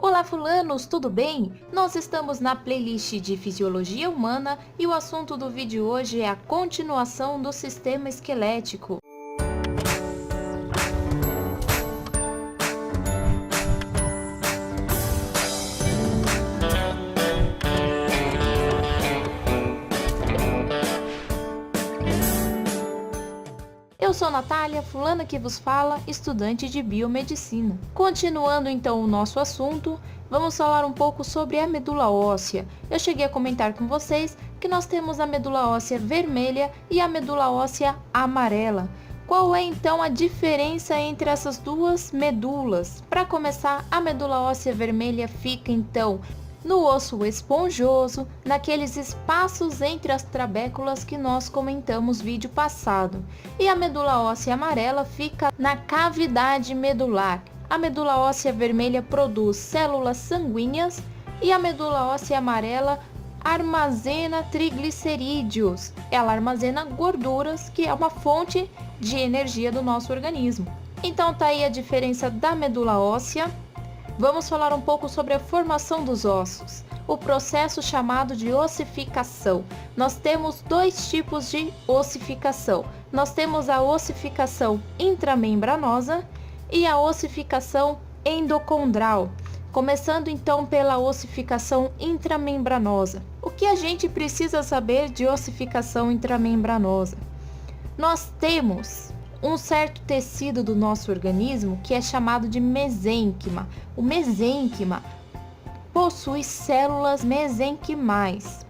Olá fulanos, tudo bem? Nós estamos na playlist de Fisiologia Humana e o assunto do vídeo hoje é a continuação do sistema esquelético. Eu sou Natália, fulana que vos fala, estudante de biomedicina. Continuando então o nosso assunto, vamos falar um pouco sobre a medula óssea. Eu cheguei a comentar com vocês que nós temos a medula óssea vermelha e a medula óssea amarela. Qual é então a diferença entre essas duas medulas? Para começar, a medula óssea vermelha fica então no osso esponjoso, naqueles espaços entre as trabéculas que nós comentamos no vídeo passado. E a medula óssea amarela fica na cavidade medular. A medula óssea vermelha produz células sanguíneas e a medula óssea amarela armazena triglicerídeos. Ela armazena gorduras, que é uma fonte de energia do nosso organismo. Então tá aí a diferença da medula óssea. Vamos falar um pouco sobre a formação dos ossos, o processo chamado de ossificação. Nós temos dois tipos de ossificação. Nós temos a ossificação intramembranosa e a ossificação endocondral. Começando então pela ossificação intramembranosa. O que a gente precisa saber de ossificação intramembranosa? Nós temos um certo tecido do nosso organismo que é chamado de mesênquima. O mesênquima possui células mesenquimais.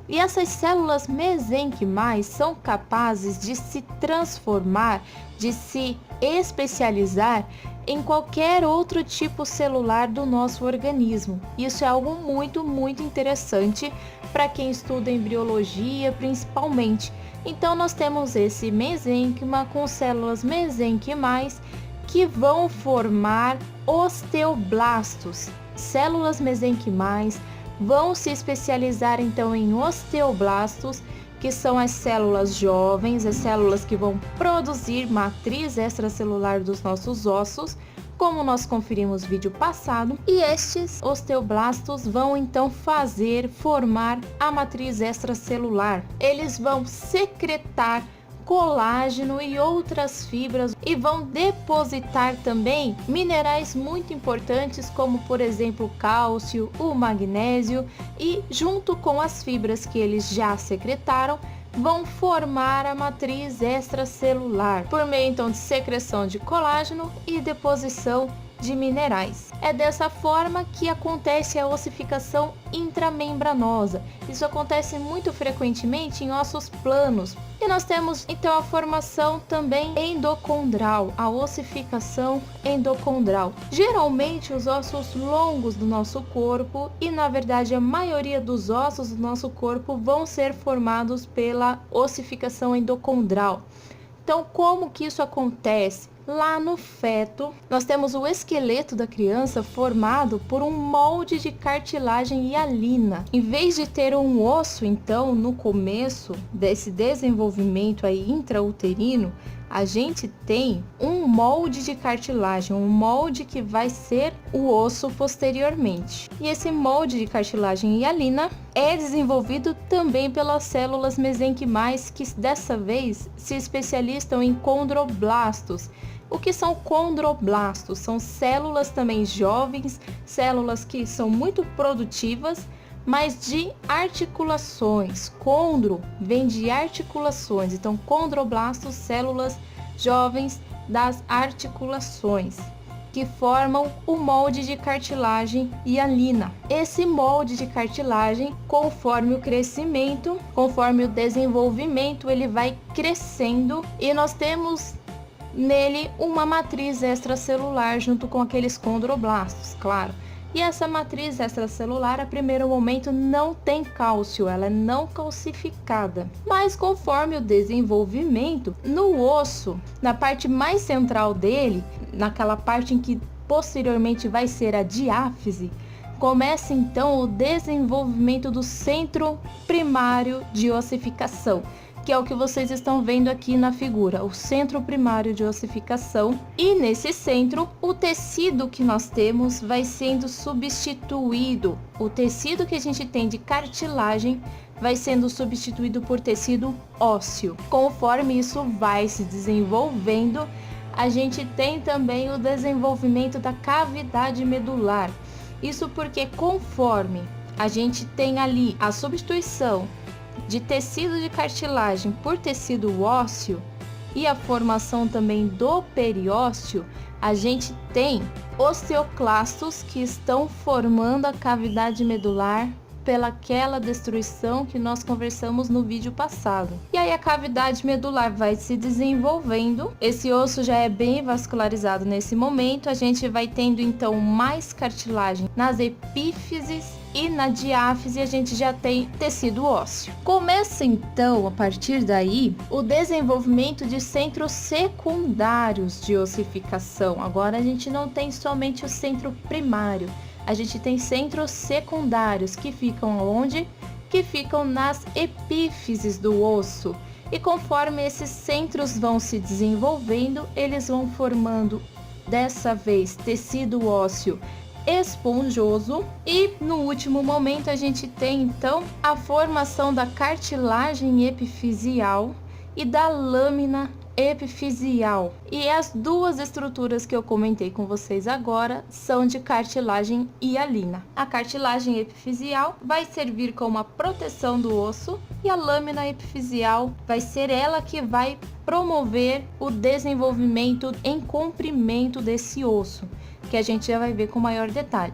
E essas células mesenquimais são capazes de se transformar, de se especializar em qualquer outro tipo celular do nosso organismo. Isso é algo muito interessante para quem estuda embriologia, principalmente. Então nós temos esse mesênquima com células mesenquimais que vão formar osteoblastos. Células mesenquimais vão se especializar então em osteoblastos, que são as células jovens, as células que vão produzir matriz extracelular dos nossos ossos, como nós conferimos no vídeo passado, e estes osteoblastos vão então formar a matriz extracelular. Eles vão secretar colágeno e outras fibras e vão depositar também minerais muito importantes, como por exemplo o cálcio, o magnésio, e junto com as fibras que eles já secretaram, vão formar a matriz extracelular, por meio então de secreção de colágeno e deposição de minerais. É dessa forma que acontece a ossificação intramembranosa. Isso acontece muito frequentemente em ossos planos. E nós temos então a formação também endocondral, a ossificação endocondral. Geralmente os ossos longos do nosso corpo, e na verdade a maioria dos ossos do nosso corpo, vão ser formados pela ossificação endocondral. Então, como que isso acontece? Lá no feto, nós temos o esqueleto da criança formado por um molde de cartilagem hialina. Em vez de ter um osso, então, no começo desse desenvolvimento aí intrauterino, a gente tem um molde de cartilagem, um molde que vai ser o osso posteriormente. E esse molde de cartilagem hialina é desenvolvido também pelas células mesenquimais, que dessa vez se especializam em condroblastos. O que são condroblastos? São células também jovens, células que são muito produtivas, mas de articulações. Condro vem de articulações, então condroblastos, células jovens das articulações, que formam o molde de cartilagem hialina. Esse molde de cartilagem, conforme o crescimento, conforme o desenvolvimento, ele vai crescendo e nós temos nele uma matriz extracelular junto com aqueles condroblastos, claro. E essa matriz extracelular, a primeiro momento, não tem cálcio, ela é não calcificada. Mas conforme o desenvolvimento, no osso, na parte mais central dele, naquela parte em que posteriormente vai ser a diáfise, começa então o desenvolvimento do centro primário de ossificação, que é o que vocês estão vendo aqui na figura, o centro primário de ossificação. E nesse centro, o tecido que nós temos vai sendo substituído. O tecido que a gente tem de cartilagem vai sendo substituído por tecido ósseo. Conforme isso vai se desenvolvendo, a gente tem também o desenvolvimento da cavidade medular. Isso porque conforme a gente tem ali a substituição de tecido de cartilagem por tecido ósseo e a formação também do periósteo, a gente tem osteoclastos que estão formando a cavidade medular pelaquela destruição que nós conversamos no vídeo passado. E aí a cavidade medular vai se desenvolvendo, esse osso já é bem vascularizado nesse momento, a gente vai tendo então mais cartilagem nas epífises e na diáfise a gente já tem tecido ósseo. Começa então, a partir daí, o desenvolvimento de centros secundários de ossificação. Agora a gente não tem somente o centro primário, a gente tem centros secundários que ficam onde? Que ficam nas epífises do osso. E conforme esses centros vão se desenvolvendo, eles vão formando dessa vez tecido ósseo esponjoso e no último momento a gente tem então a formação da cartilagem epifisial e da lâmina epifisial. E as duas estruturas que eu comentei com vocês agora são de cartilagem hialina. A cartilagem epifisial vai servir como a proteção do osso e a lâmina epifisial vai ser ela que vai promover o desenvolvimento em comprimento desse osso, que a gente já vai ver com maior detalhe.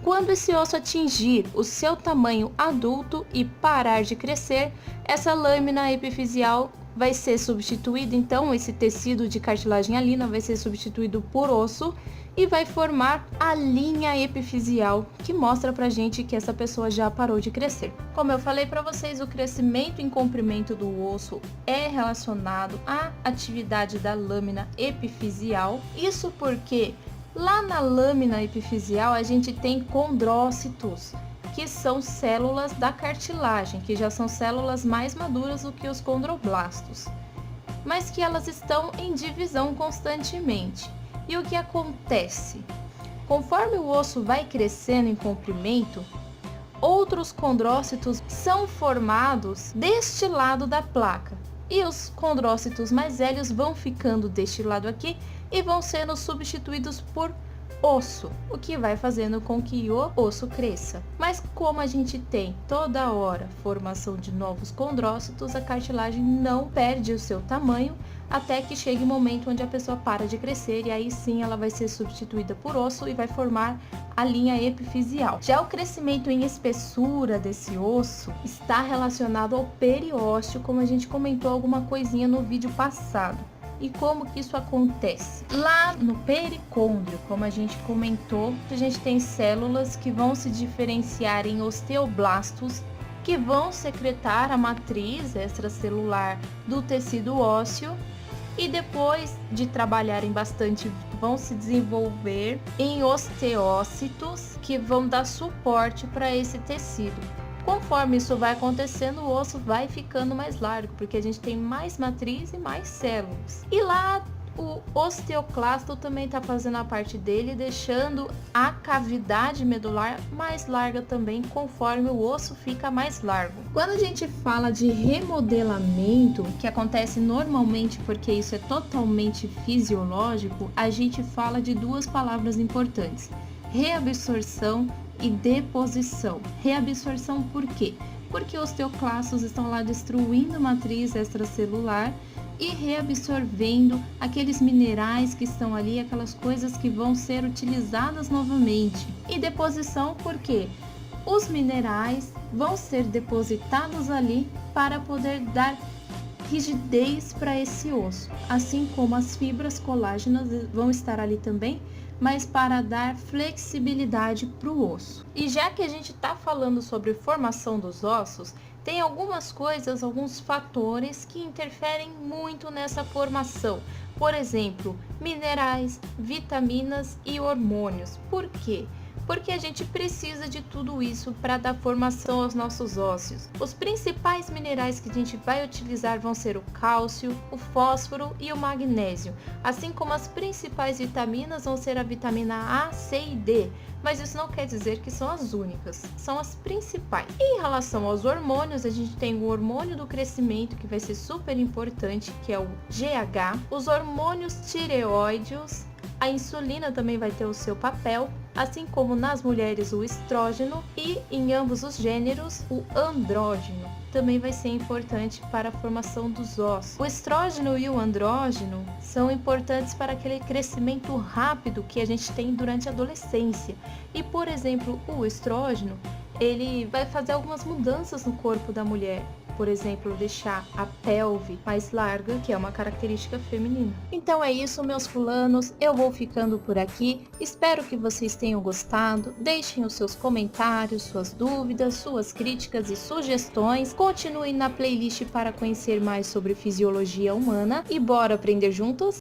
Quando esse osso atingir o seu tamanho adulto e parar de crescer, essa lâmina epifisial vai ser substituído, então esse tecido de cartilagem hialina vai ser substituído por osso e vai formar a linha epifisial, que mostra pra gente que essa pessoa já parou de crescer. Como eu falei para vocês, o crescimento em comprimento do osso é relacionado à atividade da lâmina epifisial. Isso porque lá na lâmina epifisial a gente tem condrócitos, que são células da cartilagem, que já são células mais maduras do que os condroblastos, mas que elas estão em divisão constantemente. E o que acontece? Conforme o osso vai crescendo em comprimento, outros condrócitos são formados deste lado da placa, e os condrócitos mais velhos vão ficando deste lado aqui e vão sendo substituídos por osso, o que vai fazendo com que o osso cresça. Mas como a gente tem toda hora formação de novos condrócitos, a cartilagem não perde o seu tamanho até que chegue o momento onde a pessoa para de crescer, e aí sim ela vai ser substituída por osso e vai formar a linha epifisial. Já o crescimento em espessura desse osso está relacionado ao periósteo, como a gente comentou alguma coisinha no vídeo passado. E como que isso acontece? Lá no pericôndrio, como a gente comentou, a gente tem células que vão se diferenciar em osteoblastos, que vão secretar a matriz extracelular do tecido ósseo e depois de trabalharem bastante vão se desenvolver em osteócitos, que vão dar suporte para esse tecido. Conforme isso vai acontecendo, o osso vai ficando mais largo, porque a gente tem mais matriz e mais células. E lá o osteoclasto também está fazendo a parte dele, deixando a cavidade medular mais larga também, conforme o osso fica mais largo. Quando a gente fala de remodelamento, que acontece normalmente porque isso é totalmente fisiológico, a gente fala de duas palavras importantes: reabsorção e deposição. Reabsorção por quê? Porque os osteoclastos estão lá destruindo a matriz extracelular e reabsorvendo aqueles minerais que estão ali, aquelas coisas que vão ser utilizadas novamente. E deposição porque os minerais vão ser depositados ali para poder dar rigidez para esse osso, assim como as fibras colágenas vão estar ali também, mas para dar flexibilidade para o osso. E já que a gente está falando sobre formação dos ossos, tem algumas coisas, alguns fatores que interferem muito nessa formação. Por exemplo, minerais, vitaminas e hormônios. Por quê? porque a gente precisa de tudo isso para dar formação aos nossos ossos. Os principais minerais que a gente vai utilizar vão ser o cálcio, o fósforo e o magnésio, assim como as principais vitaminas vão ser a vitamina A, C e D, mas isso não quer dizer que são as únicas, são as principais. E em relação aos hormônios, a gente tem o hormônio do crescimento, que vai ser super importante, que é o GH, os hormônios tireoideus, a insulina também vai ter o seu papel, assim como nas mulheres o estrógeno e em ambos os gêneros o andrógeno também vai ser importante para a formação dos ossos. O estrógeno e o andrógeno são importantes para aquele crescimento rápido que a gente tem durante a adolescência. E, por exemplo, o estrógeno, ele vai fazer algumas mudanças no corpo da mulher. Por exemplo, deixar a pelve mais larga, que é uma característica feminina. Então é isso, meus fulanos, eu vou ficando por aqui. Espero que vocês tenham gostado. Deixem os seus comentários, suas dúvidas, suas críticas e sugestões. Continuem na playlist para conhecer mais sobre fisiologia humana e bora aprender juntos?